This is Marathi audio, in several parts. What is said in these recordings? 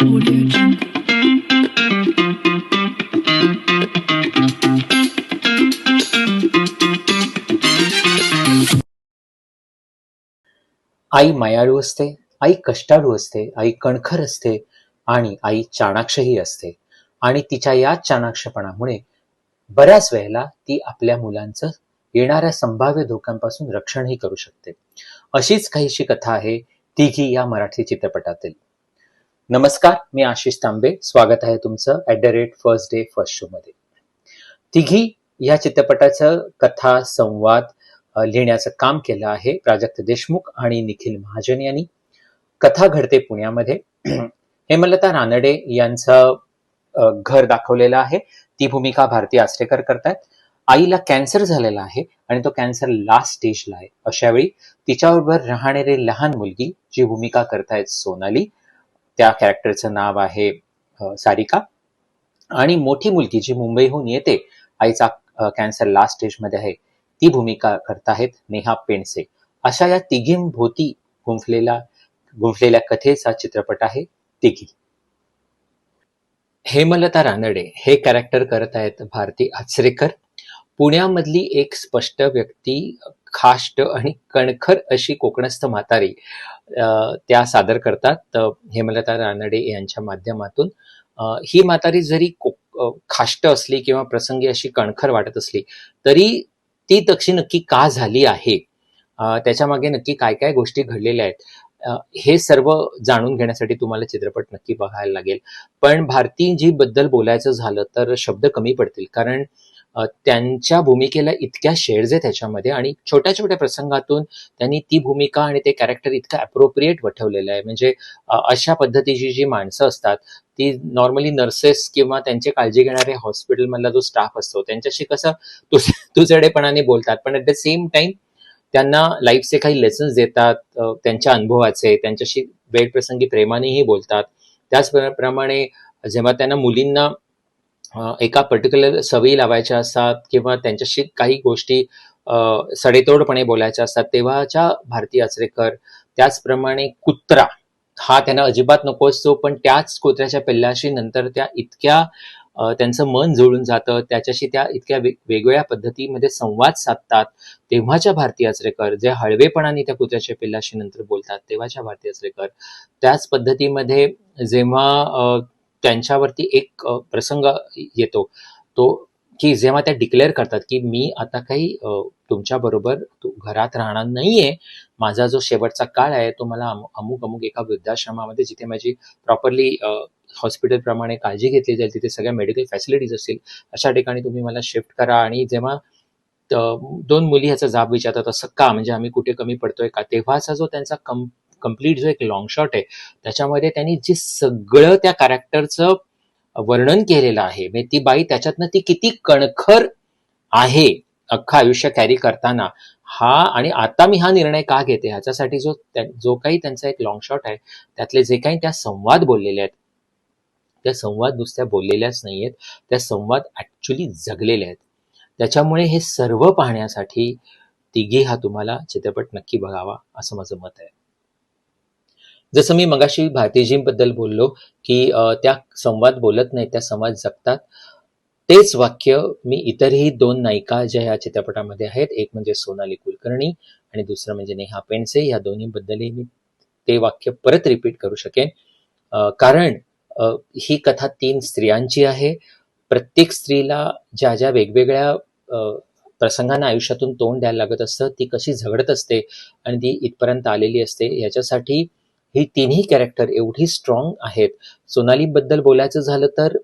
Audio Jungle. आई मायाळू असते, आई कष्टाळू असते, आई कणखर असते आणि आई चाणाक्षही असते. आणि तिच्या या चाणाक्षपणामुळे बऱ्याच वेळेला ती आपल्या मुलांचं येणाऱ्या संभाव्य धोक्यांपासून रक्षणही करू शकते. अशीच काहीशी कथा आहे तिघी या मराठी चित्रपटातील. नमस्कार, मी आशिष तांबे. स्वागत आहे तुमचं @फर्स्ट डे फर्स्ट शो मध्ये. तिघी या चित्रपटाचं कथा संवाद लिहिण्याचं काम केलं आहे प्राजक्त देशमुख आणि निखिल महाजन यांनी. कथा घडते पुण्यामध्ये. हेमलता रानडे यांचं घर दाखवलेलं आहे. ती भूमिका भारती आचरेकर करतायत. आईला कॅन्सर झालेला आहे आणि तो कॅन्सर लास्ट स्टेजला आहे. अशावेळी तिच्याबरोबर राहणारी लहान मुलगी जी भूमिका करतायत सोनाली, त्या कॅरेक्टरचं नाव आहे सारिका. आणि मोठी मुलगी जी मुंबईहून येते, आईचा कॅन्सर लास्ट स्टेजमध्ये आहे, ती भूमिका करतायत नेहा पेंडसे. अशा या तिघींभोवती गुंफलेल्या कथेचा चित्रपट आहे तिघी. हेमलता रानडे हे कॅरेक्टर करत आहेत भारती आचरेकर. पुण्यामधली एक स्पष्ट व्यक्ती, खाष्ट आणि कणखर अशी कोकणस्थ म्हातारी त्या सादर करतात हेमलता रानडे यांच्या माध्यमातून. ही म्हातारी जरी खाष्ट असली किंवा प्रसंगी अशी कणखर वाटत असली तरी ती तशी नक्की का झाली आहे, त्याच्या मागे नक्की काय काय गोष्टी घडलेल्या आहेत, हे सर्व जाणून घेण्यासाठी तुम्हाला चित्रपट नक्की बघायला लागेल. पण भारतीजी बद्दल बोलायचं झालं तर शब्द कमी पडतील, कारण त्यांच्या भूमिकेला इतक्या शेड्स आहे त्याच्यामध्ये आणि छोट्या छोट्या प्रसंगातून त्यांनी ती भूमिका आणि ते कॅरेक्टर इतकं अप्रोप्रिएट वठवलेलं आहे. म्हणजे अशा पद्धतीची जी माणसं असतात ती नॉर्मली नर्सेस किंवा त्यांची काळजी घेणारे हॉस्पिटलमधला जो स्टाफ असतो त्यांच्याशी कसं तुझडेपणाने बोलतात, पण ॲट द सेम टाइम त्यांना लाईफचे काही लेसन्स देतात, त्यांच्या अनुभवाचे, त्यांच्याशी वेळप्रसंगी प्रेमानेही बोलतात. त्याचप्रमाणे जेव्हा त्यांना मुलींना एका पर्टिक्युलर सवयी लावायच्या असतात किंवा त्यांच्याशी काही गोष्टी सडेतोडपणे बोलायच्या असतात, तेव्हाच्या भारती आचरेकर. त्याचप्रमाणे कुत्रा हा त्यांना अजिबात नको असतो, पण त्याच कुत्र्याच्या पिल्लाशी नंतर त्या इतक्या त्यांचं मन जुळून जातं, त्याच्याशी त्या इतक्या वेगवेगळ्या पद्धतीमध्ये संवाद साधतात. तेव्हाच्या भारती आचरेकर जे हळवेपणाने त्या कुत्र्याच्या पिल्लाशी नंतर बोलतात, तेव्हाच्या भारती आचरेकर. त्याच पद्धतीमध्ये जेव्हा त्यांच्यावरती एक प्रसंग येतो तो की जेव्हा त्या डिक्लेअर करतात की मी आता काही तुमच्या बरोबर घरात राहणार नाहीये, माझा जो शेवटचा काळ आहे तो मला अमुक अमुक एका वृद्धाश्रमामध्ये, जिथे माझी प्रॉपरली हॉस्पिटल प्रमाणे काळजी घेतली जाईल, तिथे सगळ्या मेडिकल फॅसिलिटीज असतील, अशा ठिकाणी तुम्ही मला शिफ्ट करा. आणि जेव्हा दोन मुली ह्याचा जाब विचारतात, असं का, म्हणजे आम्ही कुठे कमी पडतोय का, तेव्हाचा जो त्यांचा कम्प्लीट जो एक लॉंग शॉट आहे त्याच्यामध्ये त्यांनी जे सगळं त्या कॅरेक्टरचं वर्णन केलेलं आहे, म्हणजे ती बाई त्याच्यातनं ती किती कणखर आहे अख्खं आयुष्य कॅरी करताना, हा आणि आता मी हा निर्णय का घेते ह्याच्यासाठी जो काही त्यांचा एक लॉंग शॉट आहे, त्यातले जे काही त्या संवाद बोललेले आहेत, त्या संवाद नुसत्या बोललेल्याच नाहीयेत, त्या संवाद ऍक्च्युली जगलेले आहेत. त्याच्यामुळे हे सर्व पाहण्यासाठी तिघी हा तुम्हाला चित्रपट नक्की बघावा असं माझं मत आहे. जसं मी मगाशी भारतीजींबद्दल बोललो की त्या संवाद बोलत नाहीत, त्या संवाद जगतात, तेच वाक्य मी इतरही दोन नायिका ज्या ह्या चित्रपटामध्ये आहेत, एक म्हणजे सोनाली कुलकर्णी आणि दुसरं म्हणजे नेहा पेंडसे, या दोन्हीबद्दलही मी ते वाक्य परत रिपीट करू शकेन. कारण ही कथा 3 स्त्रियांची आहे. प्रत्येक स्त्रीला ज्या ज्या वेगवेगळ्या प्रसंगांना आयुष्यातून तोंड द्यायला लागत असतं, ती कशी झगडत असते आणि ती इथपर्यंत आलेली असते, याच्यासाठी ही तिन्ही कॅरेक्टर एवढी स्ट्रॉंग आहेत. सोनालीबद्दल बोलायचं झालं तर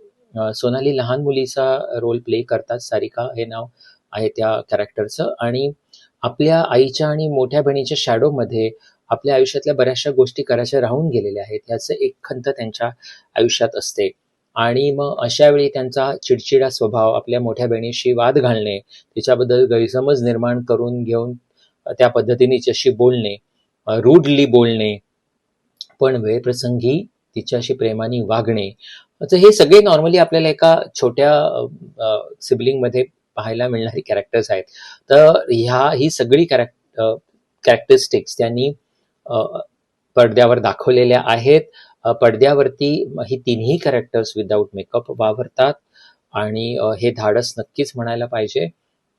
सोनाली लहान मुलीचा रोल प्ले करतात. सारिका हे नाव आहे त्या कॅरेक्टरचं. आणि आपल्या आईच्या आणि मोठ्या बहिणीच्या शॅडोमध्ये आपल्या आयुष्यातल्या बऱ्याचशा गोष्टी करायच्या राहून गेलेल्या आहेत, याचं एक खंत त्यांच्या आयुष्यात असते. आणि मग अशा वेळी त्यांचा चिडचिडा स्वभाव, आपल्या मोठ्या बहिणीशी वाद घालणे, तिच्याबद्दल गैरसमज निर्माण करून घेऊन त्या पद्धतीने तिच्याशी बोलणे, रूडली बोलणे, पण वेळप्रसंगी तिच्याशी प्रेमाने वागणे, हे सगळे नॉर्मली आपल्याला एका छोट्या सिबलिंगमध्ये पाहायला मिळणारी कॅरेक्टर्स आहेत. तर ही सगळी कॅरेक्टरिस्टिक्स त्यांनी पडद्यावर दाखवलेल्या आहेत. पडद्यावरती ही तिन्ही कॅरेक्टर्स विदाऊट मेकअप वावरतात आणि हे धाडस नक्कीच म्हणायला पाहिजे.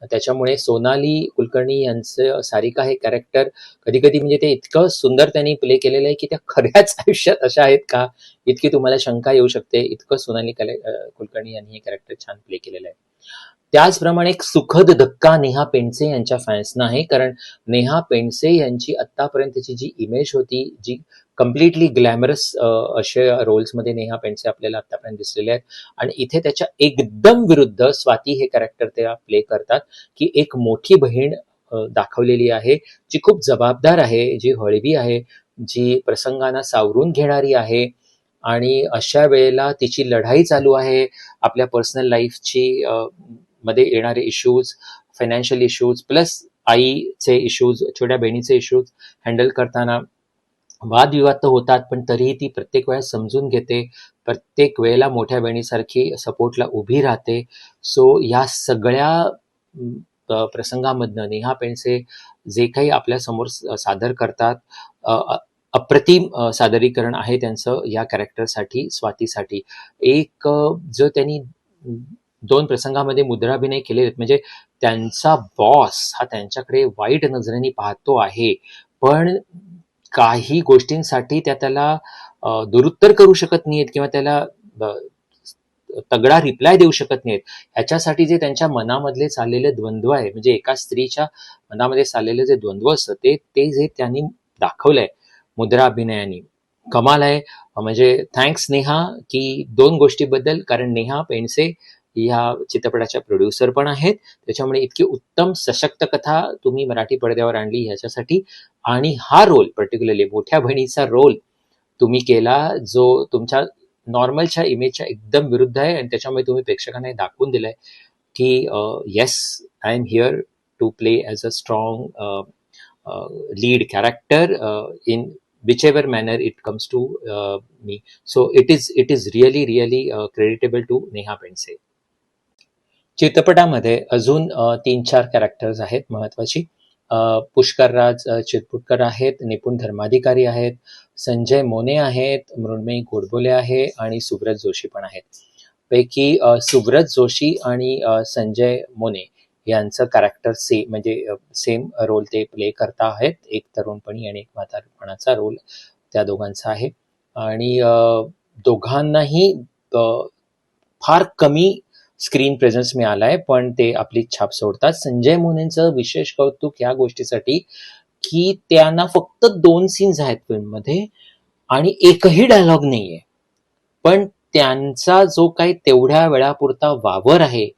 त्याच्यामुळे सोनाली कुलकर्णी यांचं सारिका हे कॅरेक्टर कधी-कधी म्हणजे ते इतकं सुंदर त्यांनी प्ले केलेलं आहे, की त्या खऱ्याच आयुष्यात अशा आहेत का? इतकी तुम्हाला शंका येऊ शकते. इतकं सोनाली कुलकर्णी यांनी हे कॅरेक्टर छान प्ले केलेलं आहे. त्याचप्रमाणे एक सुखद धक्का नेहा पेंडसे यांच्या फॅन्सना आहे, कारण नेहा पेंडसे यांची आत्तापर्यंतची जी इमेज होती, जी कम्प्लिटली ग्लॅमरस अशा रोल्समध्ये नेहा पेंडसे आपल्याला आतापर्यंत दिसलेले आहेत आणि इथे त्याच्या एकदम विरुद्ध स्वाती हे कॅरेक्टर त्या प्ले करतात, की एक मोठी बहीण दाखवलेली आहे, जी खूप जबाबदार आहे, जी हळवी आहे, जी प्रसंगांना सावरून घेणारी आहे आणि अशा वेळेला तिची लढाई चालू आहे आपल्या पर्सनल लाईफची मध्ये येणारे इश्यूज, फायनान्शियल इश्यूज प्लस आईचे इश्यूज, छोट्या बहिणीचे इश्यूज हँडल करताना वादविवाद तर होतात, पण तरीही ती प्रत्येक वेळेस समजून घेते, प्रत्येक वेळेला मोठ्या बहिणीसारखी सपोर्टला उभी राहते. सो या सगळ्या प्रसंगामधनं नेहा पेंडसे जे काही आपल्यासमोर सादर करतात, अप्रतिम सादरीकरण आहे त्यांचं या कॅरेक्टरसाठी, स्वातीसाठी. एक जो त्यांनी 2 प्रसंगामध्ये मुद्राभिनय केलेले म्हणजे त्यांचा बॉस हा त्यांच्याकडे वाईट नजरेने पाहतो आहे, पण काही गोष्टींसाठी त्याला दुरुत्तर करू शकत नाहीत किंवा त्याला तगडा रिप्लाय देऊ शकत नाहीत. ह्याच्यासाठी जे त्यांच्या मनामधले चाललेले द्वंद्व आहे, म्हणजे एका स्त्रीच्या मनामध्ये चाललेलं जे द्वंद्व असतं ते जे त्यांनी दाखवलंय मुद्रा अभिनयाने, कमाल आहे. म्हणजे थँक्स नेहा की 2 गोष्टीबद्दल, कारण नेहा पेंडसे या चित्रपटाच्या प्रोड्युसर पण आहेत. त्याच्यामुळे इतकी उत्तम सशक्त कथा तुम्ही मराठी पडद्यावर आणली ह्याच्यासाठी, आणि हा रोल पर्टिक्युलरली मोठ्या बहिणीचा रोल तुम्ही केला, जो तुमच्या नॉर्मलच्या इमेजच्या एकदम विरुद्ध आहे आणि त्याच्यामुळे तुम्ही प्रेक्षकांना हे दाखवून दिलंय की yes, I am here to play as a strong lead character in whichever manner it comes to me. So it is really creditable to Neha Pendse. चित्रपटामध्ये अजून 3-4 कॅरेक्टर्स आहेत महत्वाची. पुष्करराज चिरपुटकर आहेत, निपुण धर्माधिकारी आहेत, संजय मोने आहेत, मृण्मयी गोडबोले आहे आणि सुब्रत जोशी पण आहेत. पैकी सुब्रत जोशी आणि संजय मोने यांचं कॅरेक्टर म्हणजे सेम रोल ते प्ले करता आहेत. एक तरुणपणी आणि एक म्हातारपणाचा रोल त्या दोघांचा आहे आणि दोघांनाही फार कमी स्क्रीन प्रेझेन्स मिळालाय, पण ते आपली छाप सोडतात. संजय मोनेंचं विशेष कौतुक या गोष्टीसाठी की त्यांना फक्त 2 सीन्स आहेत फिल्ममध्ये आणि एकही डायलॉग नाहीये, पण त्यांचा जो काही तेवढ्या वेळापुरता वावर आहे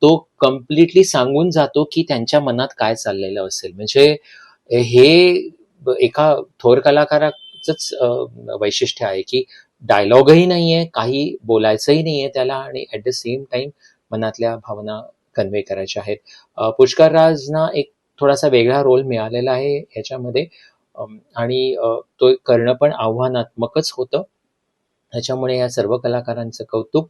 तो कम्प्लिटली सांगून जातो की त्यांच्या मनात काय चाललेलं असेल. म्हणजे हे एका थोर कलाकाराचंच वैशिष्ट्य आहे की डायलॉगही नाहीये, काही बोलायचंही नाहीये त्याला आणि ऍट द सेम टाइम मनातल्या भावना कन्वे करायच्या आहेत. पुष्करराजना एक थोडासा वेगळा रोल मिळालेला आहे ह्याच्यामध्ये आणि तो करणं पण आव्हानात्मकच होतं. त्याच्यामुळे या सर्व कलाकारांचं कौतुक.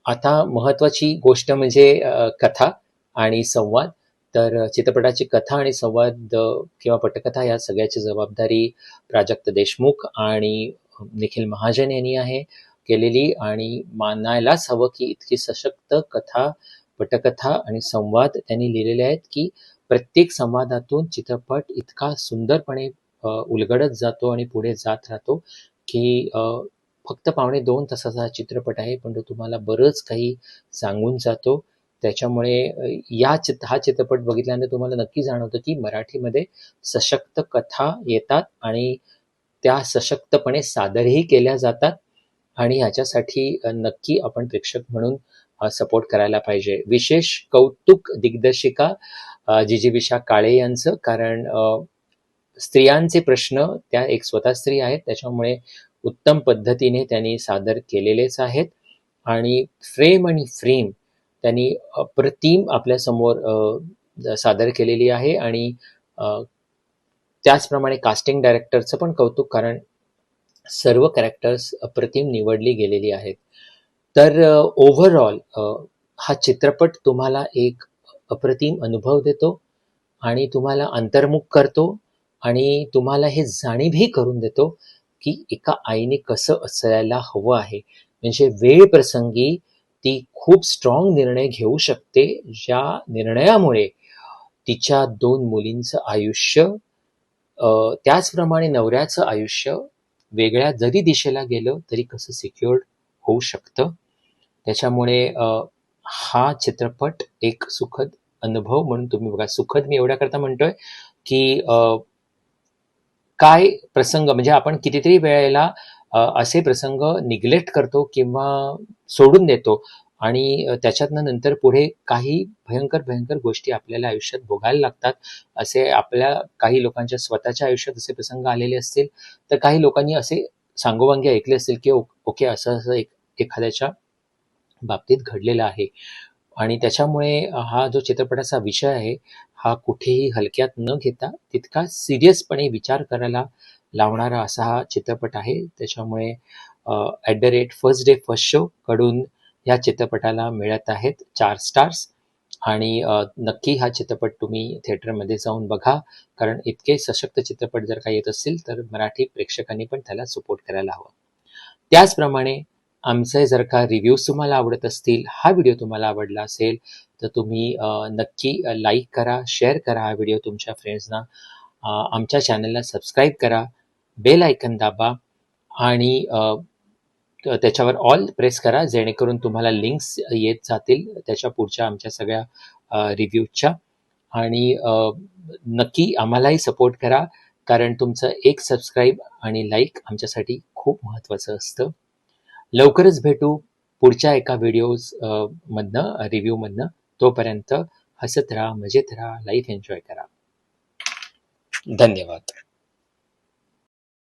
आता महत्वाची गोष्ट म्हणजे कथा आणि संवाद. तर चित्रपटाची कथा आणि संवाद किंवा पटकथा या सगळ्याची जबाबदारी प्राजक्त देशमुख आणि निखिल महाजन यांनी आहे केलेली आणि मानायलाच हवं की इतकी सशक्त कथा, पटकथा आणि संवाद त्यांनी लिहिलेले आहेत की प्रत्येक संवादातून चित्रपट इतका सुंदरपणे उलगडत जातो आणि पुढे जात राहतो की फक्त 2.5 तासाचा हा चित्रपट आहे, पण तो तुम्हाला बरंच काही सांगून जातो. त्याच्यामुळे हा चित्रपट बघितल्यानंतर तुम्हाला नक्की जाणवतं की मराठीमध्ये सशक्त कथा येतात आणि त्या सशक्तपणे सादरही केल्या जातात आणि ह्याच्यासाठी नक्की आपण प्रेक्षक म्हणून सपोर्ट करायला पाहिजे. विशेष कौतुक दिग्दर्शिका जिजीविशा काळे यांचं, कारण स्त्रियांचे प्रश्न त्या एक स्वतः स्त्री आहेत, त्याच्यामुळे उत्तम पद्धतीने त्यांनी सादर केलेलेच आहेत आणि फ्रेम आणि फ्रेम त्यांनी अप्रतिम आपल्यासमोर सादर केलेली आहे आणि त्याचप्रमाणे कास्टिंग डायरेक्टरचं पण कौतुक, कारण सर्व कॅरेक्टर्स अप्रतिम निवडली गेलेली आहेत. तर ओव्हरऑल हा चित्रपट तुम्हाला एक अप्रतिम अनुभव देतो आणि तुम्हाला अंतर्मुख करतो आणि तुम्हाला हे जाणीवही करून देतो की एका आईने कसं असायला हवं आहे. म्हणजे वेळ प्रसंगी ती खूप स्ट्रॉंग निर्णय घेऊ शकते, ज्या निर्णयामुळे तिच्या 2 मुलींचं आयुष्य, त्याचप्रमाणे नवऱ्याचं आयुष्य वेगळ्या जरी दिशेला गेलं तरी कसं सिक्युअर्ड होऊ शकतं. त्याच्यामुळे हा चित्रपट एक सुखद अनुभव म्हणून तुम्ही बघा. सुखद मी एवढ्याकरता म्हणतोय, की काय प्रसंग म्हणजे आपण कितीतरी वेळेला असे प्रसंग निग्लेक्ट करतो किंवा सोडून देतो आणि त्याच्यातनं नंतर पुढे काही भयंकर, भयंकर गोष्टी आपल्याला आयुष्यात भोगायला लागतात. असे आपल्या काही लोकांच्या स्वतःच्या आयुष्यात असे प्रसंग आलेले असतील, तर काही लोकांनी असे सांगोपांगी ऐकले असतील, की ओके असं-असं एखाद्याच्या बाबतीत घडलेलं आहे. आणि त्याच्यामुळे हा जो चित्रपटाचा विषय आहे, हा कुठेही हलक्यात न घेता तितका सिरियसपणे विचार करायला लावणारा असा हा चित्रपट आहे. त्याच्यामुळे at the rate first day first show कडून ह्या चित्रपटाला मिळत आहेत 4 स्टार्स. आणि नक्की हा चित्रपट तुम्ही थिएटरमध्ये जाऊन बघा. कारण इतके सशक्त चित्रपट जर का येत असतील, तर मराठी प्रेक्षकांनी पण त्याला सपोर्ट करायला हवा. त्याचप्रमाणे आमचे जर का रिव्ह्यूज तुम्हाला आवडत असतील, हा व्हिडिओ तुम्हाला आवडला असेल, तर तुम्ही नक्की लाईक करा, शेअर करा हा व्हिडिओ तुमच्या फ्रेंड्सना. आमच्या चॅनलला सबस्क्राईब करा, बेल आयकन दाबा आणि त्याच्यावर ऑल प्रेस करा, जेणेकरून तुम्हाला लिंक्स येत जातील त्याच्या पुढच्या आमच्या सगळ्या रिव्ह्यूजच्या. आणि नक्की आम्हालाही सपोर्ट करा, कारण तुमचं एक सबस्क्राईब आणि लाईक आमच्यासाठी खूप महत्त्वाचं असतं. लवकरच भेटू पुढच्या एका व्हिडिओज मधनं रिव्ह्यूमधनं. तोपर्यंत हसत राहा, मजेत राहा, लाईफ एन्जॉय करा. धन्यवाद.